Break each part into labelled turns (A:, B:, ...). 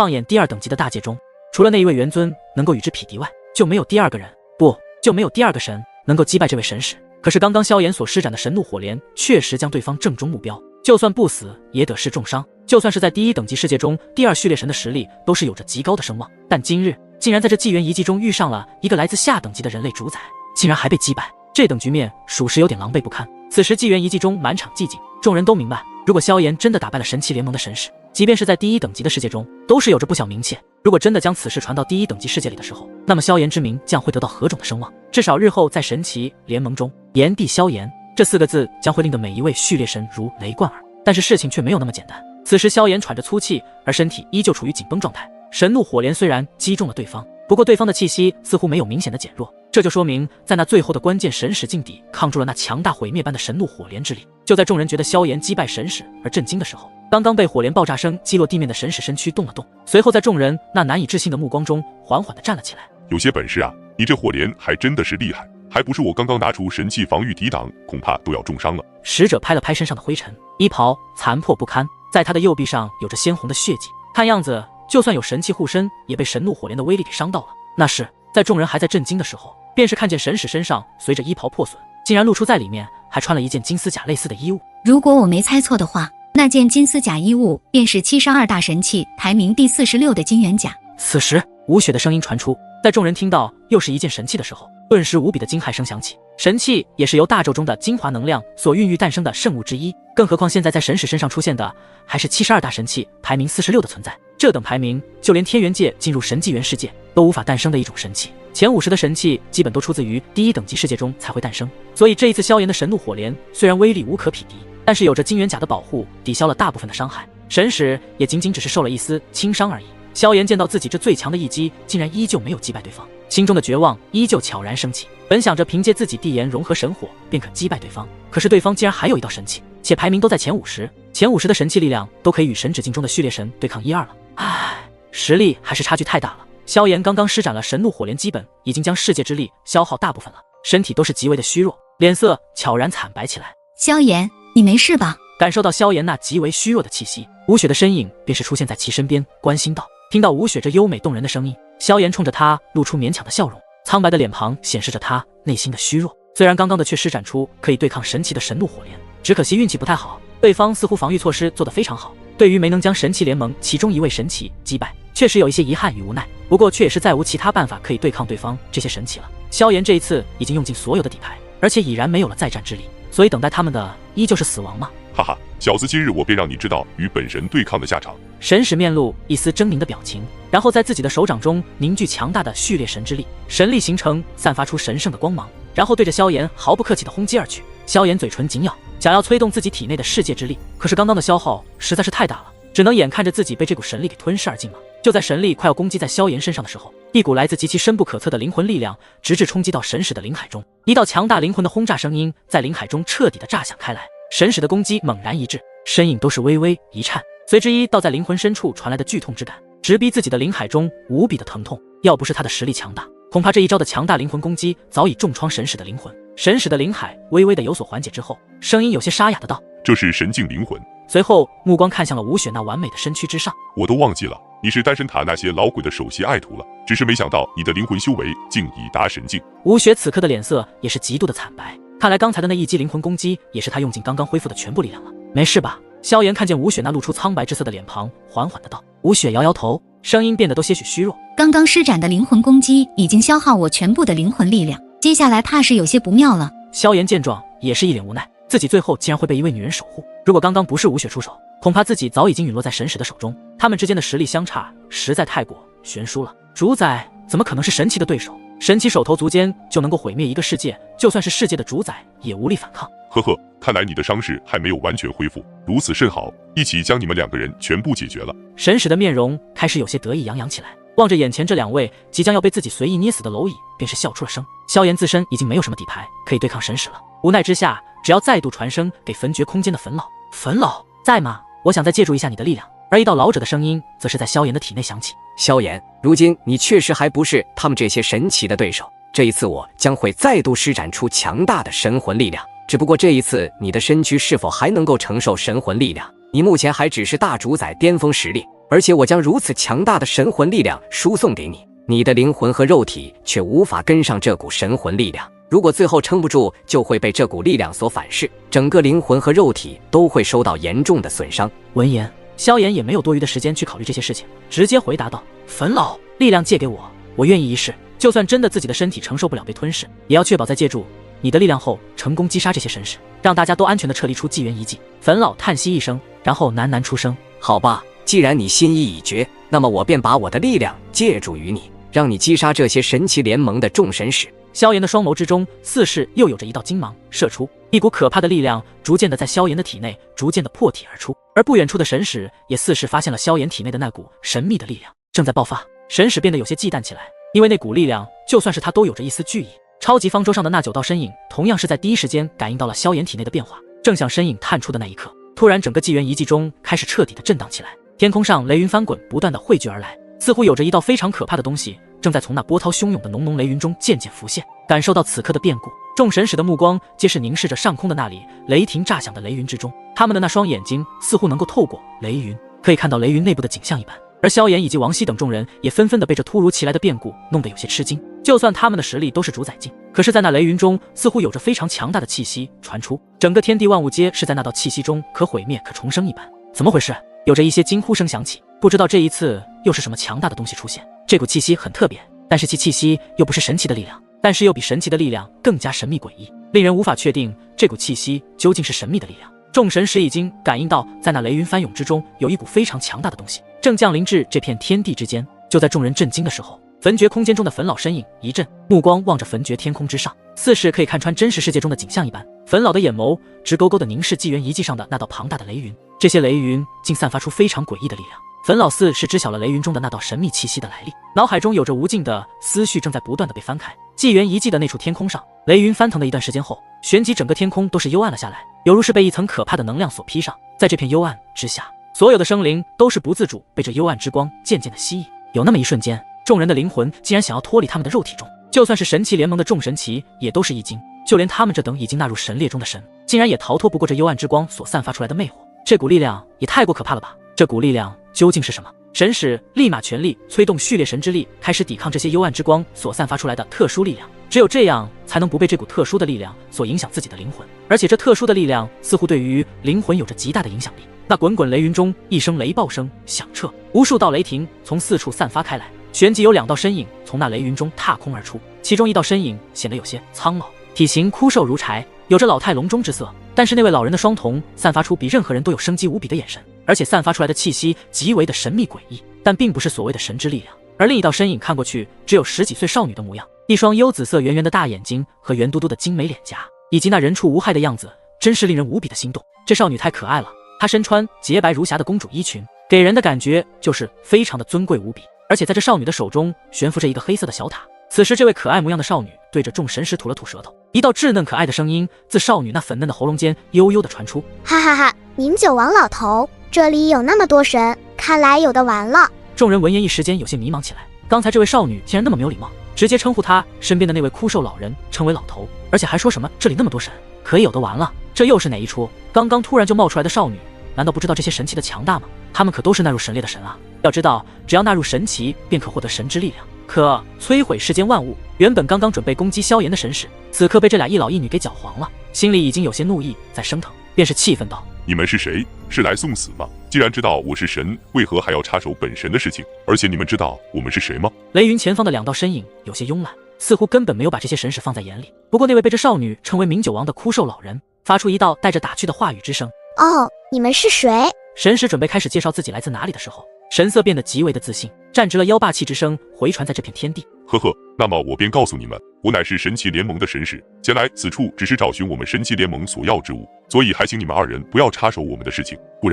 A: 放眼第2等级的大界中，除了那一位元尊能够与之匹敌外，就没有第2个人，不，就没有第2个神能够击败这位神使。可是刚刚萧炎所施展的神怒火莲确实将对方正中目标，就算不死也得是重伤。就算是在第1等级世界中，第2序列神的实力都是有着极高的声望，但今日竟然在这纪元遗迹中遇上了一个来自下等级的人类主宰，竟然还被击败，这等局面属实有点狼狈不堪。此时纪元遗迹中满场寂静，众人都明白，如果萧炎真的打败了神奇联盟的神使，即便是在第1等级的世界中都是有着不小名气。如果真的将此事传到第1等级世界里的时候，那么萧炎之名将会得到何种的声望？至少日后在神奇联盟中，炎帝萧炎这4个字将会令得每一位序列神如雷贯耳。但是事情却没有那么简单。此时萧炎喘着粗气，而身体依旧处于紧绷状态。神怒火莲虽然击中了对方，不过对方的气息似乎没有明显的减弱，这就说明在那最后的关键神使境底抗住了那强大毁灭般的神怒火莲之力。就在众人觉得萧炎击败神使而震惊的时候，刚刚被火莲爆炸声击落地面的神使身躯动了动，随后在众人那难以置信的目光中缓缓地站了起来。
B: 有些本事啊，你这火莲还真的是厉害，还不是我刚刚拿出神器防御抵挡，恐怕都要重伤了。
A: 使者拍了拍身上的灰尘，衣袍残破不堪，在他的右臂上有着鲜红的血迹，看样子就算有神器护身，也被神怒火莲的威力给伤到了。那是在众人还在震惊的时候，便是看见神使身上随着衣袍破损，竟然露出在里面还穿了一件金丝甲类似的衣物。
C: 如果我没猜错的话，那件金丝甲衣物便是72大神器排名第46的金元甲。
A: 此时吴雪的声音传出，在众人听到又是一件神器的时候，顿时无比的惊骇声响起。神器也是由大咒中的精华能量所孕育诞生的圣物之一，更何况现在在神使身上出现的还是72大神器排名46的存在。这等排名，就连天元界进入神纪元世界都无法诞生的一种神器。前50的神器基本都出自于第1等级世界中才会诞生，所以这一次萧炎的神怒火莲虽然威力无可匹敌，但是有着金元甲的保护，抵消了大部分的伤害。神使也仅仅只是受了一丝轻伤而已。萧炎见到自己这最强的一击竟然依旧没有击败对方，心中的绝望依旧悄然升起。本想着凭借自己地炎融合神火便可击败对方，可是对方竟然还有一道神器，且排名都在前50，前50的神器力量都可以与神指境中的序列神对抗1、2了。唉，实力还是差距太大了。萧炎刚刚施展了神怒火莲，基本已经将世界之力消耗大部分了，身体都是极为的虚弱，脸色悄然惨白起来。
C: 萧炎，你没事吧？
A: 感受到萧炎那极为虚弱的气息，吴雪的身影便是出现在其身边，关心道。听到吴雪这优美动人的声音，萧炎冲着她露出勉强的笑容，苍白的脸庞显示着他内心的虚弱。虽然刚刚的却施展出可以对抗神奇的神怒火莲，只可惜运气不太好，对方似乎防御措施做得非常好，对于没能将神奇联盟其中一位神奇击败，确实有一些遗憾与无奈。不过却也是再无其他办法可以对抗对方这些神奇了。萧炎这一次已经用尽所有的底牌，而且已然没有了再战之力，所以等待他们的依旧是死亡吗？
B: 哈哈，小子，今日我便让你知道与本神对抗的下场。
A: 神使面露一丝狰狞的表情，然后在自己的手掌中凝聚强大的序列神之力，神力形成，散发出神圣的光芒，然后对着萧炎毫不客气地轰击而去。萧炎嘴唇紧咬，想要催动自己体内的世界之力，可是刚刚的消耗实在是太大了，只能眼看着自己被这股神力给吞噬而尽了。就在神力快要攻击在萧炎身上的时候，一股来自极其深不可测的灵魂力量直至冲击到神使的灵海中，一道强大灵魂的轰炸声音在灵海中彻底的炸响开来。神使的攻击猛然一滞，身影都是微微一颤，随之一道在灵魂深处传来的剧痛之感，直逼自己的灵海中无比的疼痛。要不是他的实力强大，恐怕这一招的强大灵魂攻击早已重创神使的灵魂。神使的灵海微微的有所缓解之后，声音有些沙哑的道：“
B: 这是神境灵魂。”
A: 随后目光看向了吴雪那完美的身躯之上。
B: 我都忘记了，你是丹神塔那些老鬼的首席爱徒了，只是没想到你的灵魂修为竟已达神境。
A: 吴雪此刻的脸色也是极度的惨白，看来刚才的那一击灵魂攻击也是他用尽刚刚恢复的全部力量了。没事吧？萧炎看见吴雪那露出苍白之色的脸庞，缓缓的道。吴雪摇摇头，声音变得都些许虚弱。
C: 刚刚施展的灵魂攻击已经消耗我全部的灵魂力量，接下来怕是有些不妙了。
A: 萧炎见状也是一脸无奈，自己最后竟然会被一位女人守护，如果刚刚不是吴雪出手，恐怕自己早已经陨落在神使的手中。他们之间的实力相差实在太过悬殊了，主宰怎么可能是神奇的对手？神奇手头足尖就能够毁灭一个世界，就算是世界的主宰也无力反抗。
B: 呵呵，看来你的伤势还没有完全恢复，如此甚好，一起将你们2个人全部解决了。
A: 神使的面容开始有些得意洋洋起来，望着眼前这2位即将要被自己随意捏死的蝼蚁，便是笑出了声。萧炎自身已经没有什么底牌可以对抗神使了，无奈之下，只要再度传声给焚绝空间的坟老。坟老在吗？我想再借助一下你的力量。而一道老者的声音则是在萧炎的体内响起。
D: 萧炎，如今你确实还不是他们这些神奇的对手，这一次我将会再度施展出强大的神魂力量，只不过这一次你的身躯是否还能够承受神魂力量？你目前还只是大主宰巅峰实力，而且我将如此强大的神魂力量输送给你，你的灵魂和肉体却无法跟上这股神魂力量。如果最后撑不住，就会被这股力量所反噬，整个灵魂和肉体都会受到严重的损伤。
A: 闻言，萧炎也没有多余的时间去考虑这些事情，直接回答道：“粉老，力量借给我，我愿意一试。就算真的自己的身体承受不了被吞噬，也要确保在借助你的力量后成功击杀这些神使，让大家都安全的撤离出纪元遗迹。”粉老叹息一声，然后喃喃出声：“
D: 好吧，既然你心意已决，那么我便把我的力量借助于你，让你击杀这些神奇联盟的众神使。”
A: 萧炎的双眸之中似是又有着一道金芒射出，一股可怕的力量逐渐的在萧炎的体内逐渐的破体而出，而不远处的神使也似是发现了萧炎体内的那股神秘的力量正在爆发。神使变得有些忌惮起来，因为那股力量就算是他都有着一丝惧意。超级方舟上的那9道身影同样是在第一时间感应到了萧炎体内的变化，正向身影探出的那一刻，突然整个纪元遗迹中开始彻底的震荡起来，天空上雷云翻滚，不断的汇聚而来，似乎有着一道非常可怕的东西正在从那波涛汹涌的浓浓雷云中渐渐浮现。感受到此刻的变故，众神使的目光皆是凝视着上空的那里雷霆炸响的雷云之中，他们的那双眼睛似乎能够透过雷云，可以看到雷云内部的景象一般。而萧炎以及王熙等众人也纷纷的被这突如其来的变故弄得有些吃惊。就算他们的实力都是主宰境，可是在那雷云中似乎有着非常强大的气息传出，整个天地万物皆是在那道气息中可毁灭可重生一般。怎么回事？有着一些惊呼声响起，不知道这一次又是什么强大的东西出现。这股气息很特别，但是其气息又不是神奇的力量，但是又比神奇的力量更加神秘诡异，令人无法确定这股气息究竟是神秘的力量。众神使已经感应到，在那雷云翻涌之中有一股非常强大的东西正降临至这片天地之间。就在众人震惊的时候，焚绝空间中的粉老身影一震，目光望着焚绝天空之上，似是可以看穿真实世界中的景象一般。粉老的眼眸直勾勾地凝视纪元遗迹上的那道庞大的雷云，这些雷云竟散发出非常诡异的力量。粉老似是知晓了雷云中的那道神秘气息的来历，脑海中有着无尽的思绪正在不断的被翻开。纪元遗迹的那处天空上，雷云翻腾的一段时间后，旋即整个天空都是幽暗了下来，犹如是被一层可怕的能量所披上。在这片幽暗之下，所有的生灵都是不自主被这幽暗之光渐渐的吸引。有那么一瞬间，众人的灵魂竟然想要脱离他们的肉体中，就算是神奇联盟的众神奇也都是一惊，就连他们这等已经纳入神列中的神，竟然也逃脱不过这幽暗之光所散发出来的魅惑。这股力量也太过可怕了吧！这股力量究竟是什么？神使立马全力催动序列神之力，开始抵抗这些幽暗之光所散发出来的特殊力量。只有这样才能不被这股特殊的力量所影响自己的灵魂，而且这特殊的力量似乎对于灵魂有着极大的影响力。那滚滚雷云中，一声雷爆声响彻，无数道雷霆从四处散发开来，旋即有2道身影从那雷云中踏空而出，其中一道身影显得有些苍老，体型枯瘦如柴，有着老态龙钟之色，但是那位老人的双瞳散发出比任何人都有生机无比的眼神，而且散发出来的气息极为的神秘诡异，但并不是所谓的神之力量。而另一道身影看过去只有10几岁少女的模样，一双幽紫色圆圆的大眼睛和圆嘟嘟的精美脸颊，以及那人畜无害的样子，真是令人无比的心动。这少女太可爱了，她身穿洁白如霞的公主衣裙，给人的感觉就是非常的尊贵无比，而且在这少女的手中悬浮着一个黑色的小塔。此时这位可爱模样的少女对着众神使吐了吐舌头，一道稚嫩可爱的声音自少女那粉嫩的喉咙间悠悠地传出：
E: 哈哈哈，明酒王老头，这里有那么多神，看来有的玩了。
A: 众人闻言一时间有些迷茫起来，刚才这位少女竟然那么没有礼貌，直接称呼她身边的那位枯瘦老人称为老头，而且还说什么这里那么多神，可以有的玩了。这又是哪一出？刚刚突然就冒出来的少女，难道不知道这些神奇的强大吗？他们可都是纳入神列的神啊！要知道，只要纳入神奇，便可获得神之力量，可摧毁世间万物。原本刚刚准备攻击萧炎的神使，此刻被这俩一老一女给搅黄了，心里已经有些怒意在升腾，便是气愤道：
B: 你们是谁？是来送死吗？既然知道我是神，为何还要插手本神的事情？而且你们知道我们是谁吗？
A: 雷云前方的2道身影有些慵懒，似乎根本没有把这些神使放在眼里。不过那位被这少女称为明酒王的枯瘦老人发出一道带着打趣的话语之声：
E: 哦，你们是谁？
A: 神使准备开始介绍自己来自哪里的时候，神色变得极为的自信，站直了腰，霸气之声回传在这片天地。
B: 呵呵，那么我便告诉你们，我乃是神奇联盟的神使，前来此处只是找寻我们神奇联盟所要之物，所以还请你们2人不要插手我们的事情，
F: 不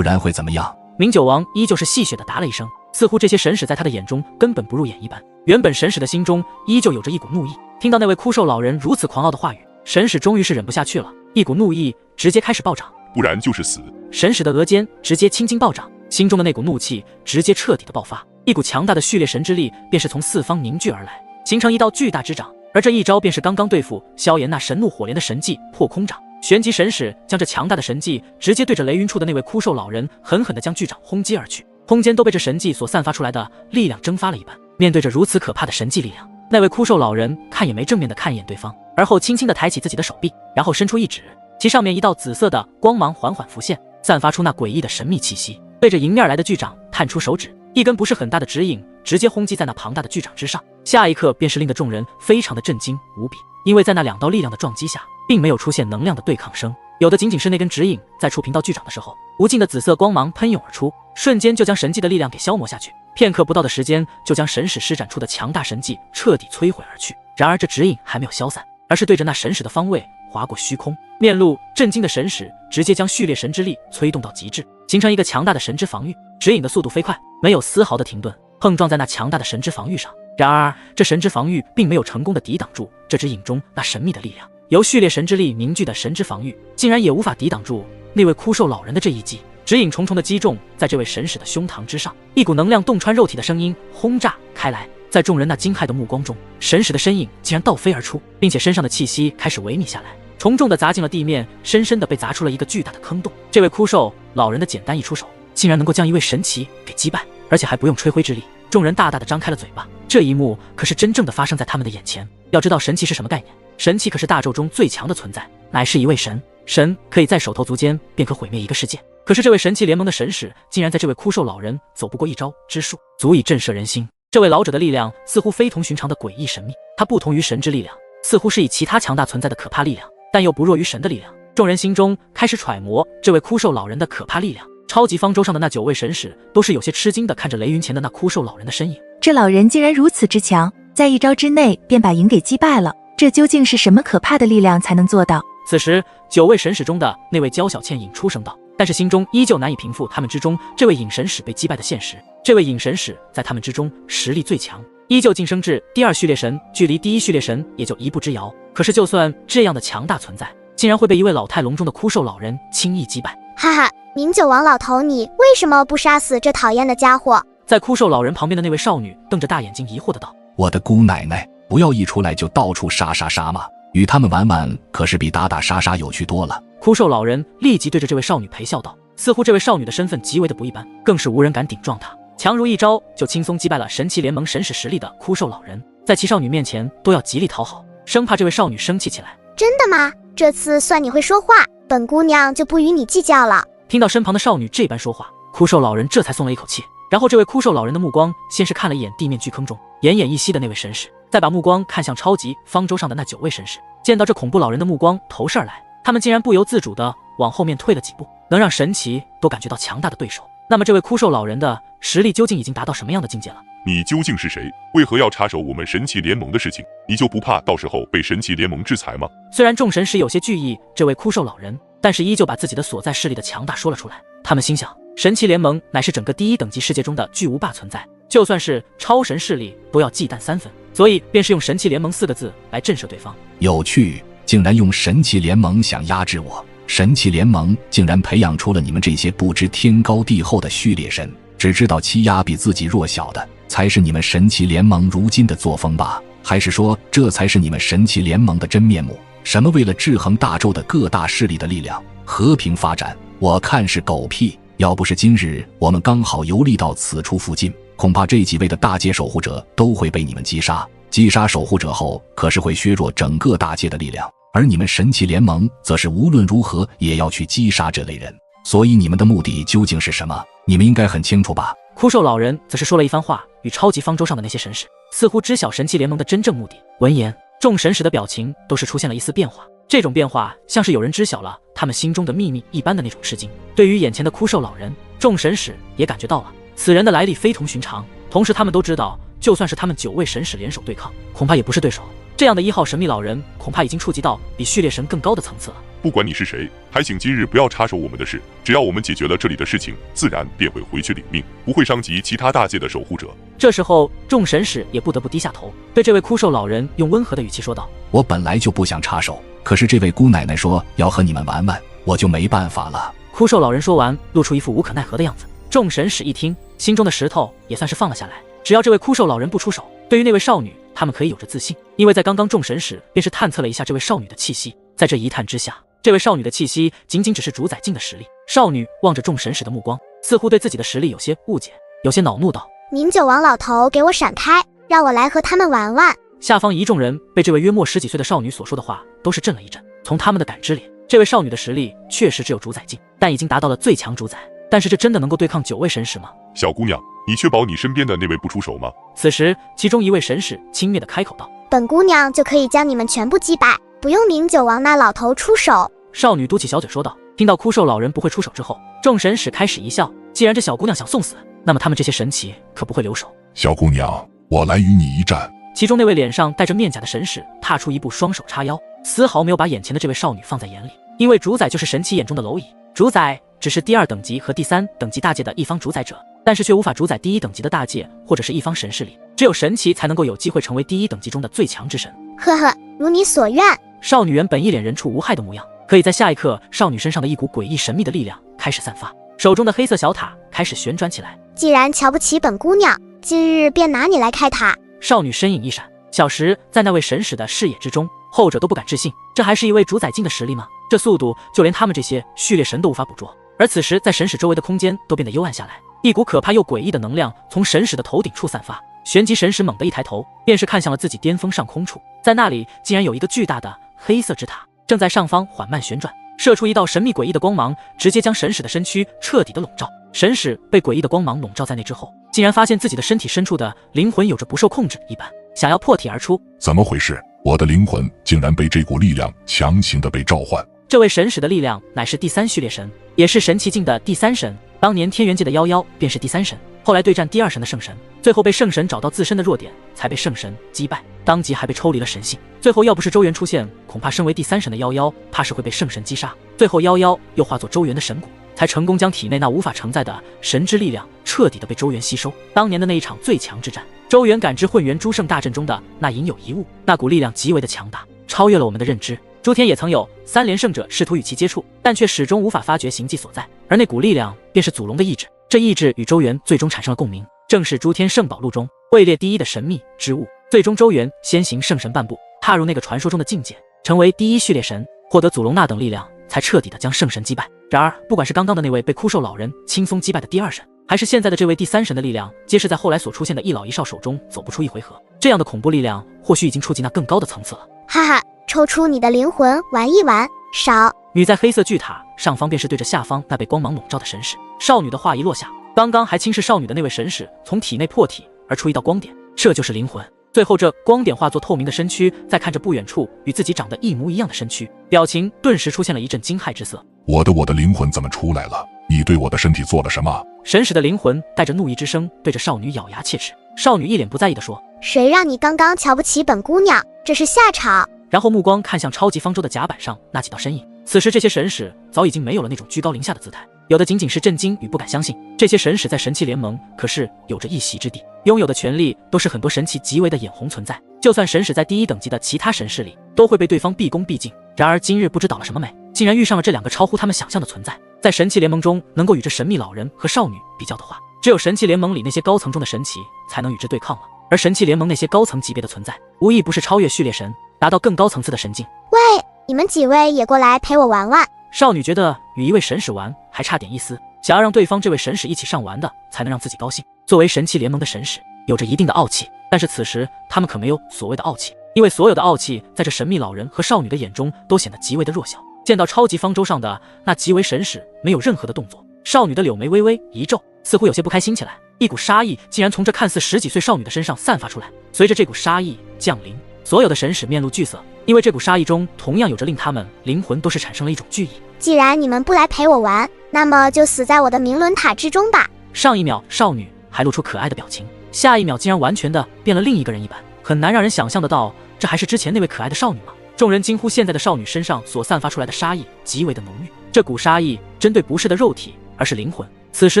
F: 然会怎么样？
A: 明酒王依旧是戏谑地答了一声，似乎这些神使在他的眼中根本不入眼一般。原本神使的心中依旧有着一股怒意，听到那位枯瘦老人如此狂傲的话语，神使终于是忍不下去了，一股怒意直接开始暴涨，
B: 不然就是死。
A: 神使的额间直接青筋暴涨，心中的那股怒气直接彻底的爆发，一股强大的序列神之力便是从四方凝聚而来，形成一道巨大之掌。而这一招便是刚刚对付萧炎那神怒火莲的神技破空掌。旋即神使将这强大的神技直接对着雷云处的那位枯瘦老人狠狠地将巨掌轰击而去。空间都被这神迹所散发出来的力量蒸发了一半。面对着如此可怕的神迹力量，那位枯瘦老人看也没正面的看一眼对方，而后轻轻地抬起自己的手臂，然后伸出一指，其上面一道紫色的光芒缓缓浮现，散发出那诡异的神秘气息。对着迎面来的巨掌探出手指，一根不是很大的指引直接轰击在那庞大的巨掌之上。下一刻便是令得众人非常的震惊无比，因为在那两道力量的撞击下，并没有出现能量的对抗声，有的仅仅是那根指引在触屏到巨掌的时候，无尽的紫色光芒喷涌而出，瞬间就将神迹的力量给消磨下去。片刻不到的时间，就将神使施展出的强大神迹彻底摧毁而去。然而这指引还没有消散，而是对着那神使的方位划过虚空。面露震惊的神使直接将序列神之力催动到极致，形成一个强大的神之防御。指引的速度飞快，没有丝毫的停顿，碰撞在那强大的神之防御上。然而这神之防御并没有成功的抵挡住这指引中那神秘的力量，由序列神之力凝聚的神之防御竟然也无法抵挡住那位枯瘦老人的这一击。指引重重的击中在这位神使的胸膛之上，一股能量洞穿肉体的声音轰炸开来。在众人那惊骇的目光中，神使的身影竟然倒飞而出，并且身上的气息开始萎靡下来，重重地砸进了地面，深深地被砸出了一个巨大的坑洞。这位枯瘦老人的简单一出手，竟然能够将一位神奇给击败，而且还不用吹灰之力。众人大大的张开了嘴巴，这一幕可是真正的发生在他们的眼前。要知道神奇是什么概念？神奇可是大宙中最强的存在，乃是一位神，神可以在手头足间便可毁灭一个世界。可是这位神奇联盟的神使竟然在这位枯瘦老人走不过一招之术，足以震慑人心。这位老者的力量似乎非同寻常的诡异神秘，他不同于神之力量，似乎是以其他强大存在的可怕力量，但又不弱于神的力量。众人心中开始揣摩这位枯瘦老人的可怕力量。超级方舟上的那9位神使都是有些吃惊的看着雷云前的那枯瘦老人的身影。
G: 这老人竟然如此之强，在一招之内便把影给击败了，这究竟是什么可怕的力量才能做到？
A: 此时9位神使中的那位焦小倩引出声道，但是心中依旧难以平复他们之中这位隐神使被击败的现实。这位隐神使在他们之中实力最强，依旧晋升至第2序列神，距离第1序列神也就一步之遥。可是就算这样的强大存在，竟然会被一位老态龙钟的枯瘦老人轻易击败。
E: 哈哈，明酒王老头，你为什么不杀死这讨厌的家伙？
A: 在枯瘦老人旁边的那位少女瞪着大眼睛疑惑的道：
F: 我的姑奶奶，不要一出来就到处杀杀杀嘛，与他们玩玩可是比打打杀杀有趣多了。
A: 枯瘦老人立即对着这位少女陪笑道，似乎这位少女的身份极为的不一般，更是无人敢顶撞她。强如一招就轻松击败了神奇联盟神使实力的枯瘦老人，在其少女面前都要极力讨好，生怕这位少女生气起来。
E: 真的吗？这次算你会说话，本姑娘就不与你计较了。
A: 听到身旁的少女这般说话，枯瘦老人这才松了一口气。然后这位枯瘦老人的目光先是看了一眼地面巨坑中奄奄一息的那位神使，再把目光看向超级方舟上的那9位神使。见到这恐怖老人的目光投射而来，他们竟然不由自主地往后面退了几步，能让神奇都感觉到强大的对手。那么这位枯瘦老人的实力究竟已经达到什么样的境界了？
B: 你究竟是谁？为何要插手我们神奇联盟的事情？你就不怕到时候被神奇联盟制裁吗？
A: 虽然众神使有些惧意这位枯瘦老人，但是依旧把自己的所在势力的强大说了出来。他们心想，神奇联盟乃是整个第1等级世界中的巨无霸存在，就算是超神势力都要忌惮3分，所以便是用神奇联盟4个字来震慑对方。
F: 有趣，竟然用神奇联盟想压制我。神奇联盟竟然培养出了你们这些不知天高地厚的序列神，只知道欺压比自己弱小的，才是你们神奇联盟如今的作风吧？还是说这才是你们神奇联盟的真面目？什么为了制衡大洲的各大势力的力量，和平发展，我看是狗屁。要不是今日我们刚好游历到此处附近，恐怕这几位的大界守护者都会被你们击杀。击杀守护者后，可是会削弱整个大界的力量，而你们神奇联盟则是无论如何也要去击杀这类人。所以你们的目的究竟是什么？你们应该很清楚吧？
A: 枯瘦老人则是说了一番话，与超级方舟上的那些神使似乎知晓神奇联盟的真正目的。闻言，众神使的表情都是出现了一丝变化，这种变化像是有人知晓了他们心中的秘密一般的那种吃惊。对于眼前的枯瘦老人，众神使也感觉到了此人的来历非同寻常，同时他们都知道，就算是他们9位神使联手对抗，恐怕也不是对手。这样的1号神秘老人恐怕已经触及到比序列神更高的层次了。
B: 不管你是谁，还请今日不要插手我们的事，只要我们解决了这里的事情，自然便会回去领命，不会伤及其他大界的守护者。
A: 这时候众神使也不得不低下头，对这位枯瘦老人用温和的语气说道：
F: 我本来就不想插手，可是这位姑奶奶说要和你们玩玩，我就没办法了。
A: 枯瘦老人说完，露出一副无可奈何的样子。众神使一听，心中的石头也算是放了下来。只要这位枯瘦老人不出手，对于那位少女，他们可以有着自信，因为在刚刚众神使便是探测了一下这位少女的气息，在这一探之下，这位少女的气息仅仅只是主宰境的实力。少女望着众神使的目光，似乎对自己的实力有些误解，有些恼怒道：“
E: 明酒王老头，给我闪开，让我来和他们玩玩。”
A: 下方一众人被这位约莫10几岁的少女所说的话都是震了一震。从他们的感知里，这位少女的实力确实只有主宰境，但已经达到了最强主宰。但是这真的能够对抗9位神使吗？
B: 小姑娘，你确保你身边的那位不出手吗？
A: 此时，其中一位神使轻蔑地开口道：“
E: 本姑娘就可以将你们全部击败，不用明酒王那老头出手。”
A: 少女嘟起小嘴说道。听到枯瘦老人不会出手之后，众神使开始一笑。既然这小姑娘想送死，那么他们这些神奇可不会留手。
H: 小姑娘，我来与你一战。
A: 其中那位脸上戴着面甲的神使踏出一步，双手叉腰，丝毫没有把眼前的这位少女放在眼里。因为主宰就是神奇眼中的蝼蚁，主宰只是第2等级和第3等级大界的一方主宰者，但是却无法主宰第1等级的大界或者是一方神势力。只有神奇才能够有机会成为第1等级中的最强之神。
E: 呵呵，如你所愿。
A: 少女原本一脸人畜无害的模样，可以在下一刻，少女身上的一股诡异神秘的力量开始散发，手中的黑色小塔开始旋转起来。
E: 既然瞧不起本姑娘，今日便拿你来开塔。
A: 少女身影一闪，小时在那位神使的视野之中，后者都不敢置信，这还是一位主宰境的实力吗？这速度就连他们这些序列神都无法捕捉。而此时在神使周围的空间都变得幽暗下来，一股可怕又诡异的能量从神使的头顶处散发。旋即神使猛地一抬头，便是看向了自己巅峰上空处，在那里竟然有一个巨大的黑色之塔正在上方缓慢旋转，射出一道神秘诡异的光芒，直接将神使的身躯彻底的笼罩。神使被诡异的光芒笼罩在内之后，竟然发现自己的身体深处的灵魂有着不受控制一般，想要破体而出。
H: 怎么回事？我的灵魂竟然被这股力量强行的被召唤。
A: 这位神使的力量乃是第3序列神，也是神奇境的第3神。当年天元界的夭便是第3神，后来对战第2神的圣神，最后被圣神找到自身的弱点，才被圣神击败，当即还被抽离了神性。最后要不是周元出现，恐怕身为第3神的夭怕是会被圣神击杀。最后夭又化作周元的神骨，才成功将体内那无法承载的神之力量彻底的被周元吸收。当年的那一场最强之战，周元感知混元诸圣大阵中的那隐有一物，那股力量极为的强大，超越了我们的认知。诸天也曾有3连圣者试图与其接触，但却始终无法发觉行迹所在，而那股力量便是祖龙的意志。这意志与周元最终产生了共鸣，正是诸天圣宝录中位列第1的神秘之物。最终周元先行圣神半步，踏入那个传说中的境界，成为第1序列神，获得祖龙那等力量，才彻底的将圣神击败。然而不管是刚刚的那位被枯瘦老人轻松击败的第2神，还是现在的这位第3神的力量，皆是在后来所出现的一老一少手中走不出一回合。这样的恐怖力量或许已经触及那更高的层次了。
E: 哈哈，抽出你的灵魂玩一玩。少
A: 女在黑色巨塔上方，便是对着下方那被光芒笼罩的神使。少女的话一落下，刚刚还轻视少女的那位神使从体内破体而出一道光点，这就是灵魂。最后这光点化作透明的身躯，在看着不远处与自己长得一模一样的身躯，表情顿时出现了一阵惊骇之色。
H: 我的灵魂怎么出来了？你对我的身体做了什么？
A: 神使的灵魂带着怒意之声对着少女咬牙切齿。少女一脸不在意地说：“
E: 谁让你刚刚瞧不起本姑娘？这是下场。”
A: 然后目光看向超级方舟的甲板上那几道身影。此时这些神使早已经没有了那种居高临下的姿态，有的仅仅是震惊与不敢相信。这些神使在神器联盟可是有着一席之地，拥有的权力都是很多神器极为的眼红存在。就算神使在第1等级的其他神势里，都会被对方毕恭毕敬。然而今日不知倒了什么霉，竟然遇上了这2个超乎他们想象的存在。在神器联盟中能够与这神秘老人和少女比较的话，只有神器联盟里那些高层中的神奇才能与之对抗了。而神器联盟那些高层级别的存在，无疑不是超越序列神，达到更高层次的神境。
E: 喂，你们几位也过来陪我玩玩。
A: 少女觉得与一位神使玩还差点意思，想要让对方这位神使一起上玩的，才能让自己高兴。作为神器联盟的神使，有着一定的傲气，但是此时他们可没有所谓的傲气，因为所有的傲气在这神秘老人和少女的眼中都显得极为的弱小。见到超级方舟上的那极为神使没有任何的动作，少女的柳眉微微一皱，似乎有些不开心起来。一股杀意竟然从这看似10几岁少女的身上散发出来。随着这股杀意降临，所有的神使面露惧色，因为这股杀意中同样有着令他们灵魂都是产生了一种惧意。
E: 既然你们不来陪我玩，那么就死在我的明伦塔之中吧。
A: 上一秒少女还露出可爱的表情，下一秒竟然完全的变了另一个人一般，很难让人想象得到，这还是之前那位可爱的少女吗？众人惊呼，现在的少女身上所散发出来的杀意极为的浓郁，这股杀意针对不是的肉体，而是灵魂。此时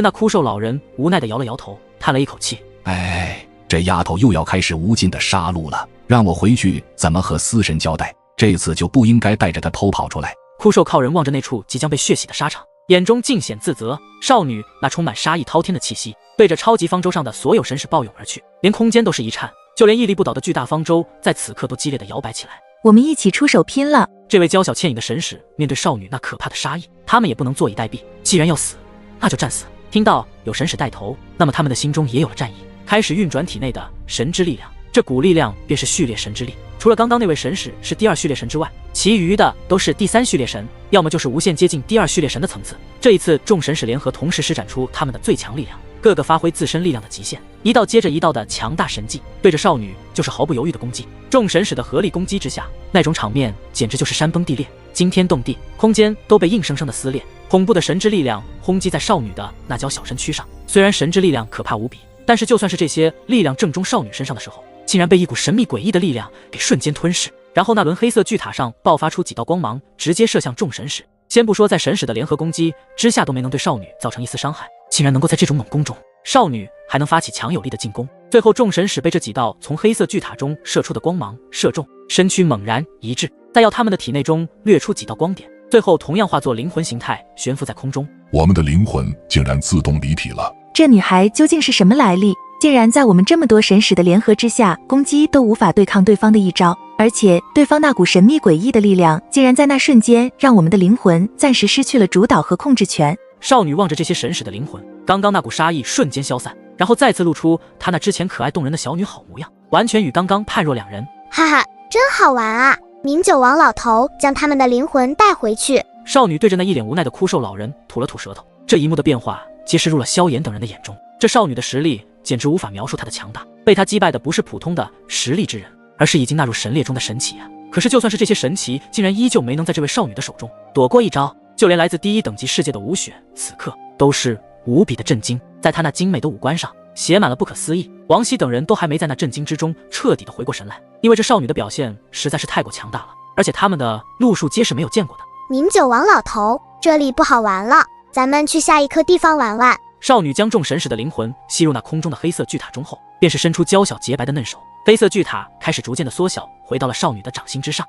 A: 那枯瘦老人无奈地摇了摇头，叹了一口气：“
F: 哎，这丫头又要开始无尽的杀戮了，让我回去怎么和司神交代？这次就不应该带着她偷跑出来。”
A: 枯瘦靠人望着那处即将被血洗的沙场，眼中尽显自责。少女那充满杀意滔天的气息，对着超级方舟上的所有神使抱拥而去，连空间都是一颤，就连屹立不倒的巨大方舟在此刻都激烈地摇摆起来。
G: 我们一起出手拼了！
A: 这位娇小倩影的神使面对少女那可怕的杀意，他们也不能坐以待毙，既然要死，那就战死。听到有神使带头，那么他们的心中也有了战意，开始运转体内的神之力量。这股力量便是序列神之力。除了刚刚那位神使是第2序列神之外，其余的都是第3序列神，要么就是无限接近第2序列神的层次。这一次，众神使联合同时施展出他们的最强力量，各个发挥自身力量的极限，一道接着一道的强大神技，对着少女就是毫不犹豫的攻击。众神使的合力攻击之下，那种场面简直就是山崩地裂，惊天动地，空间都被硬生生的撕裂。恐怖的神之力量轰击在少女的那娇小身躯上，虽然神之力量可怕无比，但是就算是这些力量正中少女身上的时候，竟然被一股神秘诡异的力量给瞬间吞噬。然后那轮黑色巨塔上爆发出几道光芒，直接射向众神使。先不说在神使的联合攻击之下都没能对少女造成一丝伤害，竟然能够在这种猛攻中，少女还能发起强有力的进攻。最后众神使被这几道从黑色巨塔中射出的光芒射中，身躯猛然一滞，再要他们的体内中掠出几道光点，最后同样化作灵魂形态悬浮在空中。
H: 我们的灵魂竟然自动离体了。
G: 这女孩究竟是什么来历？竟然在我们这么多神使的联合之下，攻击都无法对抗对方的一招，而且对方那股神秘诡异的力量，竟然在那瞬间让我们的灵魂暂时失去了主导和控制权。
A: 少女望着这些神使的灵魂，刚刚那股杀意瞬间消散，然后再次露出她那之前可爱动人的小女好模样，完全与刚刚判若两人。
E: 哈哈，真好玩啊！明酒王老头将他们的灵魂带回去。
A: 少女对着那一脸无奈的枯瘦老人吐了吐舌头，这一幕的变化皆是入了萧炎等人的眼中。这少女的实力简直无法描述她的强大，被她击败的不是普通的实力之人，而是已经纳入神列中的神奇啊！可是就算是这些神奇，竟然依旧没能在这位少女的手中躲过一招，就连来自第1等级世界的吴雪，此刻都是无比的震惊。在她那精美的五官上写满了不可思议。王熙等人都还没在那震惊之中彻底的回过神来，因为这少女的表现实在是太过强大了，而且他们的路数皆是没有见过的。
E: 明酒王老头，这里不好玩了，咱们去下一颗地方玩玩。
A: 少女将众神使的灵魂吸入那空中的黑色巨塔中后，便是伸出娇小洁白的嫩手，黑色巨塔开始逐渐的缩小，回到了少女的掌心之上。